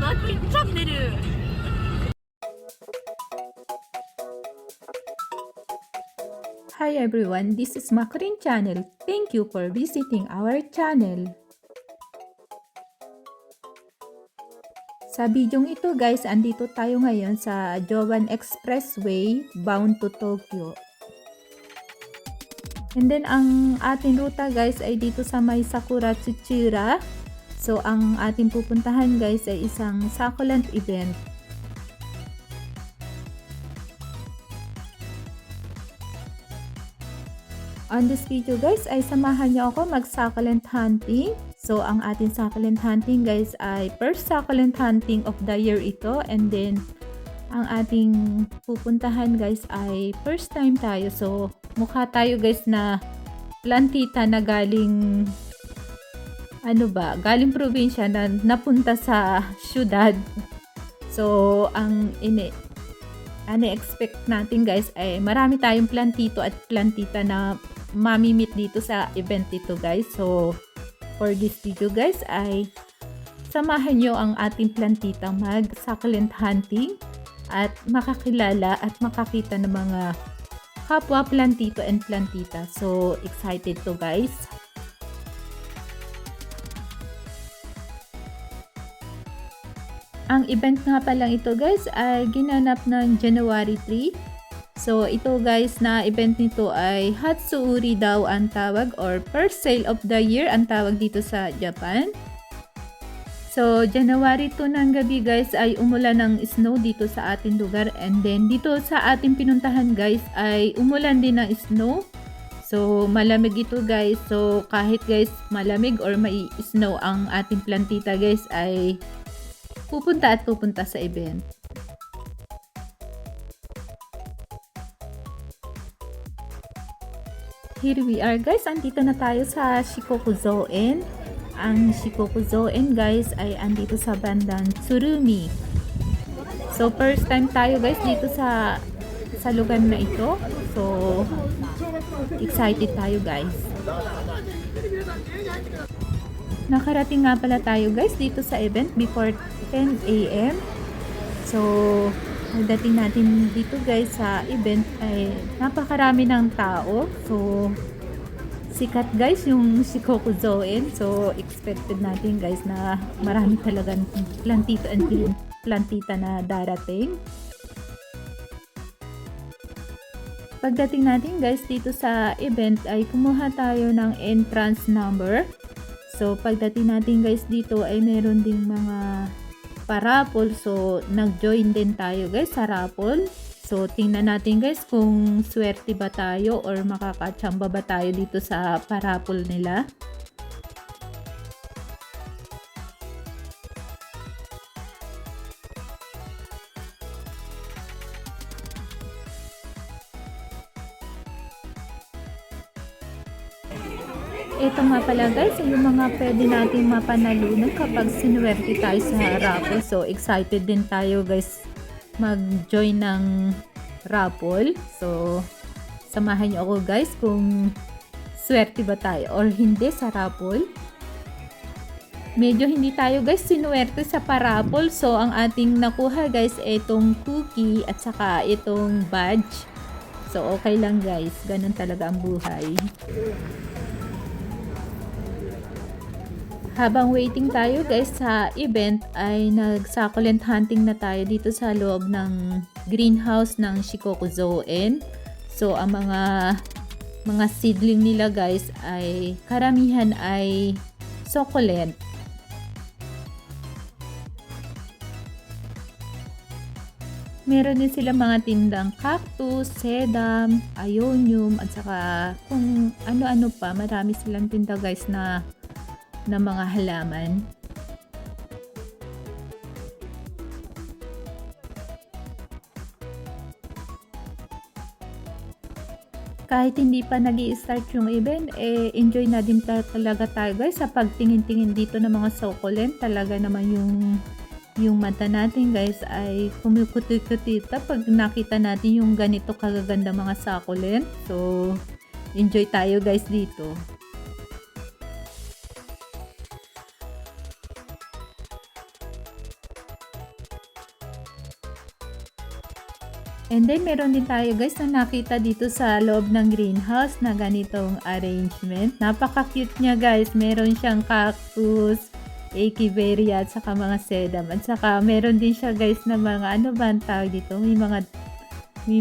マクリンチャンネル。 Hi everyone, this is Makurin Channel. Thank you for visiting our channel. Sa bidyong ito guys, andito tayo ngayon sa Joban Expressway bound to Tokyo. And then ang ating ruta guys ay dito sa may Sakura Tsuchira. So ang ating pupuntahan guys ay isang succulent event. On this video guys ay samahan niyo ako mag-succulent hunting. So ang ating succulent hunting guys ay first succulent hunting of the year ito, and then ang ating pupuntahan guys ay first time tayo. So mukha tayo guys na plantita na galing galing probinsya na napunta sa syudad. So ang expect natin guys ay marami tayong plantito at plantita na mamimit dito sa event ito guys. So for this video guys ay samahan nyo ang ating plantita mag succulent hunting at makakilala at makakita ng mga kapwa plantito and plantita. So excited to guys. Ang event nga palang ito guys ay ginanap ng January 3. So ito guys na event nito ay Hatsuuri daw ang tawag, or first sale of the year ang tawag dito sa Japan. So January 2 ng gabi guys ay umulan ng snow dito sa ating lugar, and then dito sa ating pinuntahan guys ay umulan din ng snow. So malamig ito guys. So kahit guys malamig or may snow ang ating plantita guys ay pupunta sa event. Here we are guys, andito na tayo sa Shikoku-zoen. Ang Shikoku-zoen guys ay andito sa bandang Tsurumi. So first time tayo guys dito sa lugar na ito. So excited tayo guys. Nakarating nga pala tayo guys dito sa event before 10 AM. So pagdating natin dito guys sa event ay napakarami ng tao. So sikat guys yung Shikoku-zoen. So expected natin guys na marami talagang plantito and plantita na darating. Pagdating natin guys dito sa event ay kumuha tayo ng entrance number. So pagdating natin guys dito ay meron ding mga pa-raffle. So nag-join din tayo guys sa raffle. So tingnan natin guys kung swerte ba tayo or makakatsamba ba tayo dito sa pa-raffle nila. Ito nga pala guys, yung mga pwede natin mapanalunan kapag sinuwerte tayo sa raffle. So excited din tayo guys mag-join ng raffle. So samahan niyo ako guys kung swerte ba tayo or hindi sa raffle. Medyo hindi tayo guys sinuwerte sa pa-raffle. So ang ating nakuha guys itong cookie at saka itong badge. So okay lang guys, ganun talaga ang buhay. Habang waiting tayo guys sa event ay nag-succulent hunting na tayo dito sa loob ng greenhouse ng Shikoku-zoen. So ang mga seedling nila guys ay karamihan ay succulent. Meron din sila mga tindang cactus, sedum, ionium at saka kung ano-ano pa. Marami silang tinda guys na mga halaman. Kahit hindi pa nag-i-start yung event, enjoy na din talaga tayo guys sa pagtingin-tingin dito ng mga succulent. Talaga naman yung mata natin guys ay kumukuti-kutita pag nakita natin yung ganito kagaganda mga succulent. So enjoy tayo guys dito. And then, meron din tayo guys na nakita dito sa loob ng greenhouse na ganitong arrangement. Napaka-cute niya guys. Meron siyang cactus, echeveria at saka mga sedum. At saka meron din siya guys na mga ano ba ang tawag dito? May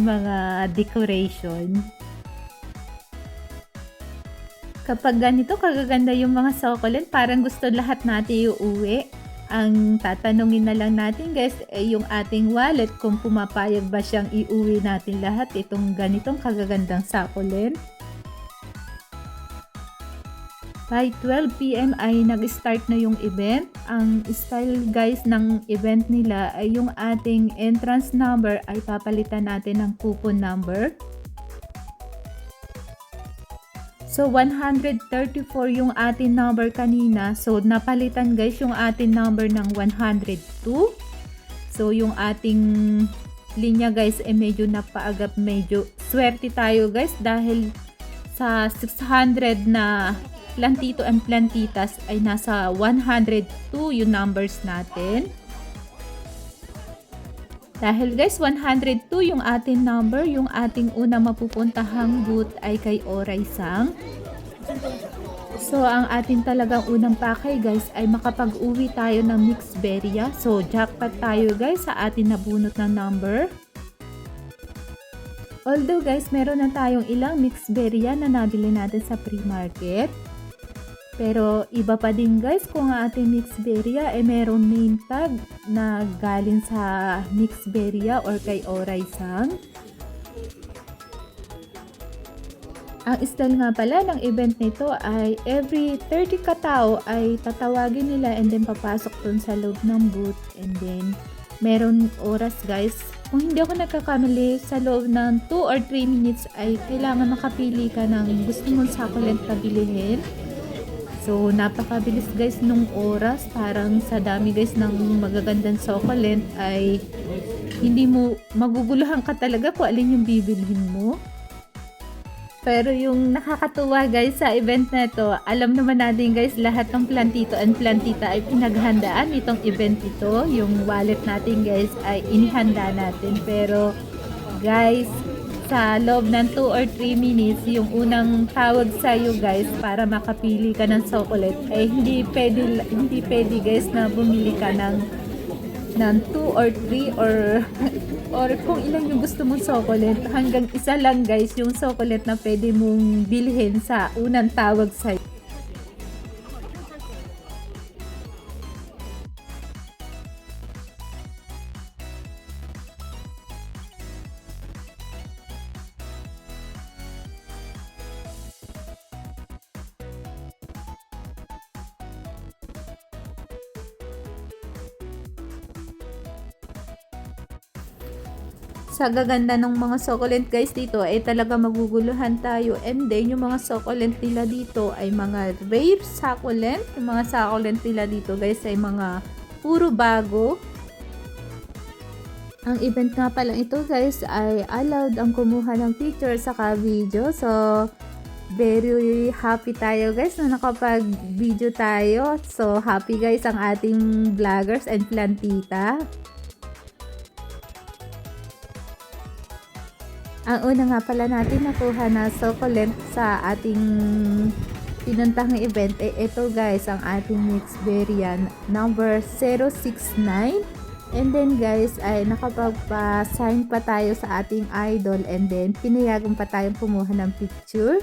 mga decoration. Kapag ganito kagaganda yung mga succulent, parang gusto lahat natin iuwi. Ang tatanungin na lang natin guys ay yung ating wallet kung pumapayag ba siyang iuwi natin lahat itong ganitong kagagandang succulent. By 12 PM ay nag-start na yung event. Ang style guys ng event nila ay yung ating entrance number ay papalitan natin ng coupon number. So, 134 yung ating number kanina. So, napalitan guys yung ating number ng 102. So, yung ating linya guys ay medyo napaagap. Medyo swerte tayo guys dahil sa 600 na plantito and plantitas ay nasa 102 yung numbers natin. Dahil guys, 102 yung ating number, yung ating unang mapupuntahang booth ay kay Oray Sang. So, ang ating talagang unang pakay guys ay makapag-uwi tayo ng mixed berry. So, jackpot tayo guys sa ating nabunot na number. Although guys, meron na tayong ilang mixed berry na nabili natin sa pre-market. Pero iba pa din guys kung ang ating mixed berry ay meron name tag na galing sa mixed berry or kay Oray Sang. Ang style nga pala ng event nito ay every 30 katao ay tatawagin nila and then papasok dun sa loob ng booth, and then meron oras guys. Kung hindi ako nagkakamali, sa loob ng 2 or 3 minutes ay kailangan makapili ka ng gusto mong succulent na bilihin. So, napakabilis guys nung oras. Parang sa dami guys ng magagandang succulent ay hindi mo maguguluhan ka talaga kung alin yung bibilhin mo. Pero yung nakakatuwa guys sa event na ito, alam naman natin guys lahat ng plantito and plantita ay pinaghandaan itong event ito. Yung wallet natin guys ay inihanda natin. Pero guys, sa loob ng 2 or 3 minutes, yung unang tawag sa iyo guys para makapili ka ng succulent ay hindi pwede guys na bumili ka ng 2 or 3 or kung ilan yung gusto mong succulent, hanggang isa lang guys yung succulent na pwede mong bilhin sa unang tawag sa iyo. Sa gaganda ng mga succulent guys dito ay talaga maguguluhan tayo, and then yung mga succulent nila dito ay mga rare succulent. Yung mga succulent nila dito guys ay mga puro bago. Ang event nga pala ito guys ay allowed ang kumuha ng picture saka video. So, very happy tayo guys na nakapag-video tayo. So, happy guys ang ating vloggers and plantita. Ang una nga pala natin nakuha na succulent sa ating pinuntahang event ay ito guys, ang ating mixed berry number 069. And then guys ay nakapagpa-sign pa tayo sa ating idol, and then pinayagan pa tayong kumuha ng picture.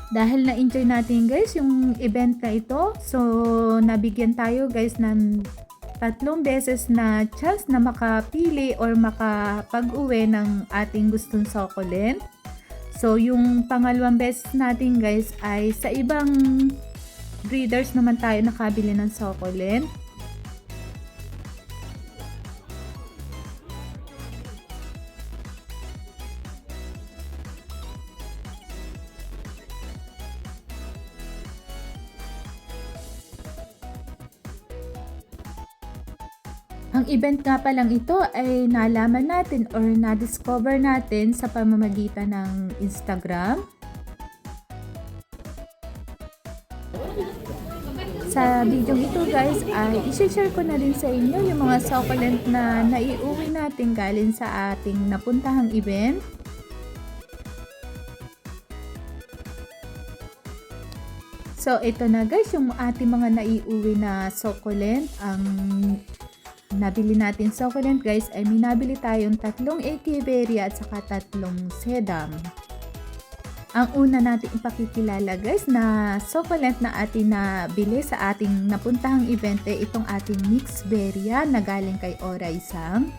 Dahil na-enjoy natin guys yung event na ito, so nabigyan tayo guys ng 3 beses na chance na makapili or makapag-uwi ng ating gustong succulent. So yung pangalawang beses natin guys ay sa ibang breeders naman tayo nakabili ng succulent. Ang event nga palang ito ay nalaman natin or na-discover natin sa pamamagitan ng Instagram. Sa video ito guys ay i-share ko na rin sa inyo yung mga succulent na naiuwi natin galing sa ating napuntahang event. So ito na guys yung ating mga naiuwi na succulent. Ang nabili natin succulent guys ay minabili tayong 3 Echeveria at saka 3 sedum. Ang una natin ipakikilala guys na succulent na ating nabili sa ating napuntahang event ay itong ating Mixveria na galing kay Oraisang.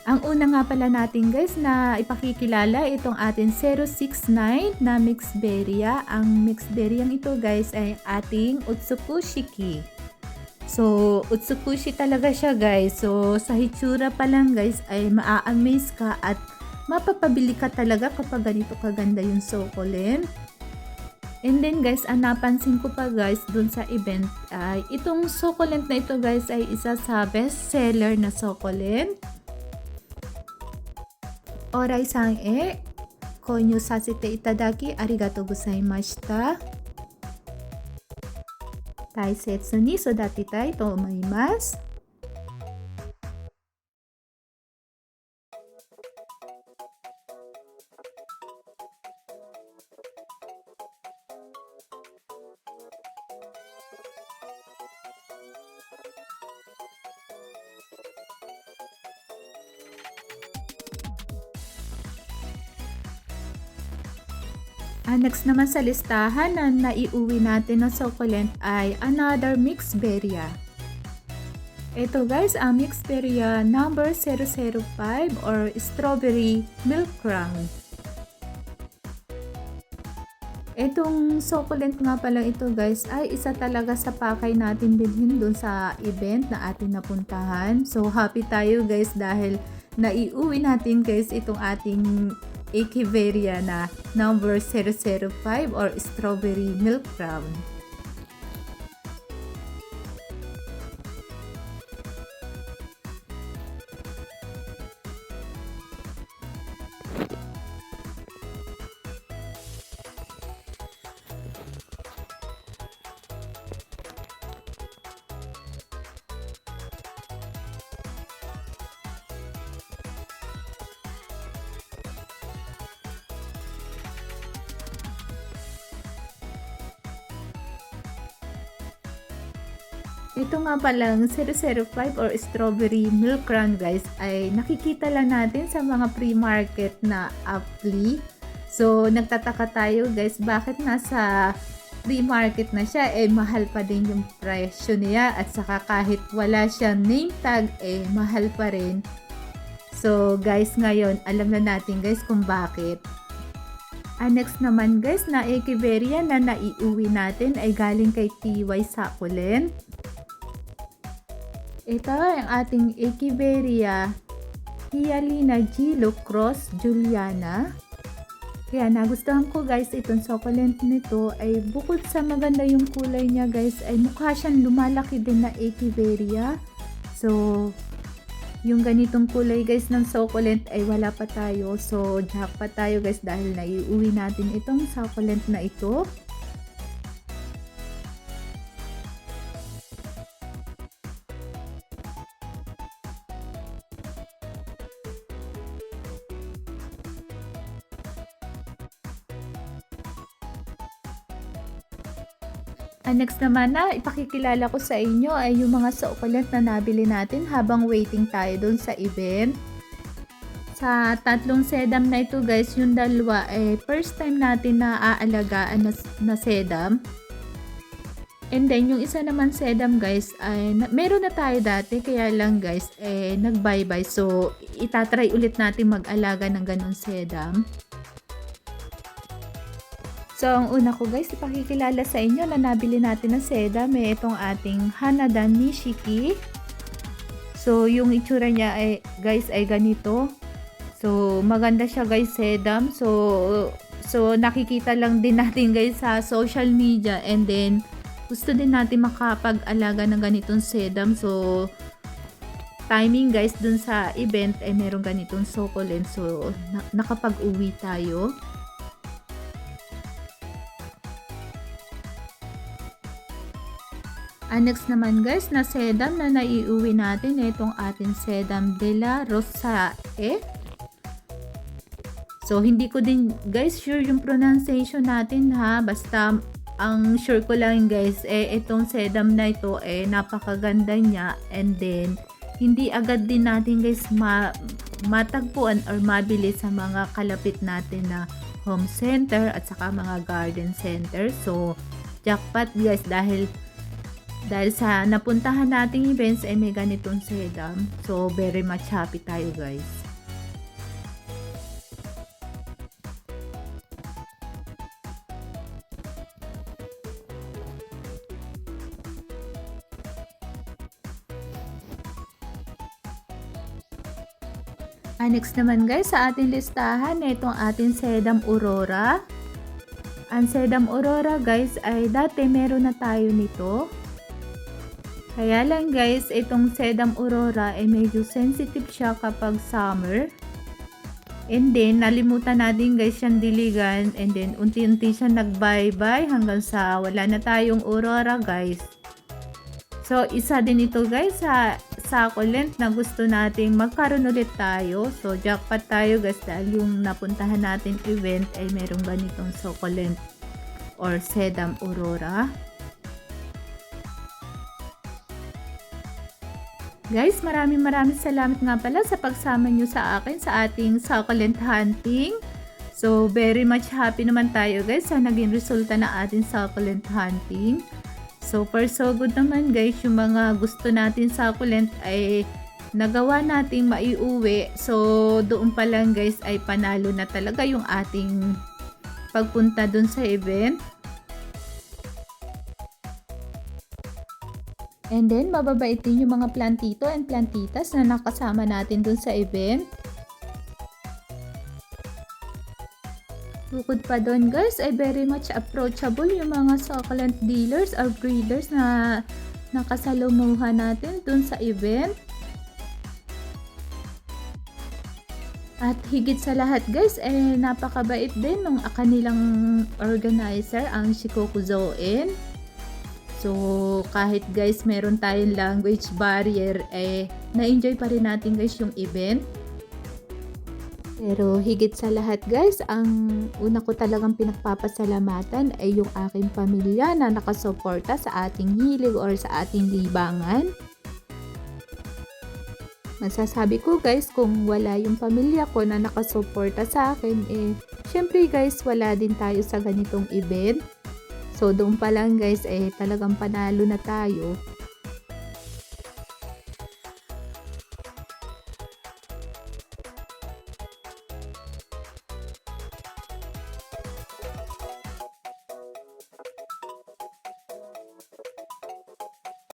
Ang una nga pala natin guys na ipakikilala itong ating 069 na Mixveria. Ang Mixveria ito guys ay ating Utsukushiki. So, Utsukushi talaga siya guys. So, sa hitsura pa lang guys ay maa-amaze ka at mapapabili ka talaga kapag ganito kaganda yung succulent. And then guys, ang napansin ko pa guys dun sa event ay itong succulent na ito guys ay isa sa best seller na succulent. Oraisang konyo sasite itadaki arigatou gozaimashita. Taisetsu ni sodatitai to omaimasu. Next naman sa listahan na naiuwi natin na succulent ay another Mixveria. Ito guys, ang Mixveria number 005 or Strawberry Milk Crown. Itong succulent nga pala ito guys ay isa talaga sa pakay natin bilhin dun sa event na ating napuntahan. So happy tayo guys dahil naiuwi natin guys itong ating Echeveria na number 005 or Strawberry Milk Crown. Ito nga palang 005 or Strawberry Milk Crown guys ay nakikita lang natin sa mga pre-market na appli. So nagtataka tayo guys bakit nasa pre-market na siya mahal pa din yung presyo niya at saka kahit wala siyang name tag mahal pa rin. So guys ngayon alam na natin guys kung bakit. Next naman guys na Echeveria na naiuwi natin ay galing kay TY Succulent. Ito ang ating Echeveria Hyalina Gilo Cross Juliana. Kaya nagustuhan ko guys itong succulent nito ay bukod sa maganda yung kulay niya guys ay mukha siyang lumalaki din na Echeveria. So yung ganitong kulay guys ng succulent ay wala pa tayo. So jackpot tayo guys dahil naiuwi natin itong succulent na ito. Next naman na ipakikilala ko sa inyo ay yung mga succulent na nabili natin habang waiting tayo dun sa event. Sa 3 sedum na ito guys, yung dalawa first time natin na aalagaan na sedum. And then yung isa naman sedum guys ay meron na tayo dati kaya lang guys nag-bye-bye. So itatry ulit natin mag-alaga ng ganun sedum. So, ang una ko guys, ipakikilala sa inyo na nabili natin ng sedum itong ating Hanada Nishiki. So, yung itsura niya ay guys ay ganito. So, maganda siya guys sedum. So nakikita lang din natin guys sa social media and then gusto din natin makapag-alaga ng ganitong sedam. So, timing guys dun sa event ay meron ganitong succulent. So, nakapag-uwi tayo. Next naman guys na sedam na naiuwi natin, itong ating sedam de la Rosae. So, hindi ko din guys sure yung pronunciation natin ha. Basta, ang sure ko lang guys, itong sedam na ito, napakaganda niya. And then, hindi agad din natin guys matagpuan or mabili sa mga kalapit natin na home center at saka mga garden center. So, jackpot guys dahil sa napuntahan nating events may ganitong sedam. So, very much happy tayo guys. Next naman guys sa ating listahan, itong ating sedam Aurora. Ang sedam Aurora guys ay dati meron na tayo nito. Kaya lang guys, itong sedam Aurora ay medyo sensitive siya kapag summer. And then, nalimutan natin guys siyang diligan. And then, unti-unti siya nag-bye-bye hanggang sa wala na tayong Aurora guys. So, isa din ito guys sa succulent na gusto nating magkaroon ulit tayo. So, jackpot tayo guys dahil yung napuntahan natin event ay merong ganitong succulent or sedam Aurora. Guys, maraming salamat nga pala sa pagsama nyo sa akin sa ating succulent hunting. So, very much happy naman tayo guys sa naging resulta ng ating succulent hunting. So, for so good naman guys, yung mga gusto natin succulent ay nagawa nating maiuwi. So, doon pa lang guys ay panalo na talaga yung ating pagpunta dun sa event. And then, mababait din yung mga plantito and plantitas na nakasama natin dun sa event. Bukod pa doon guys, ay very much approachable yung mga succulent dealers or breeders na nakasalumuhan natin dun sa event. At higit sa lahat guys, napakabait din ng kanilang organizer, ang Shikoku Zoen. So, kahit guys meron tayong language barrier, na-enjoy pa rin natin guys yung event. Pero higit sa lahat guys, ang una ko talagang pinagpapasalamatan ay yung aking pamilya na nakasuporta sa ating hilig or sa ating libangan. Masasabi ko guys, kung wala yung pamilya ko na nakasuporta sa akin, syempre guys, wala din tayo sa ganitong event. So doon pa lang guys, talagang panalo na tayo.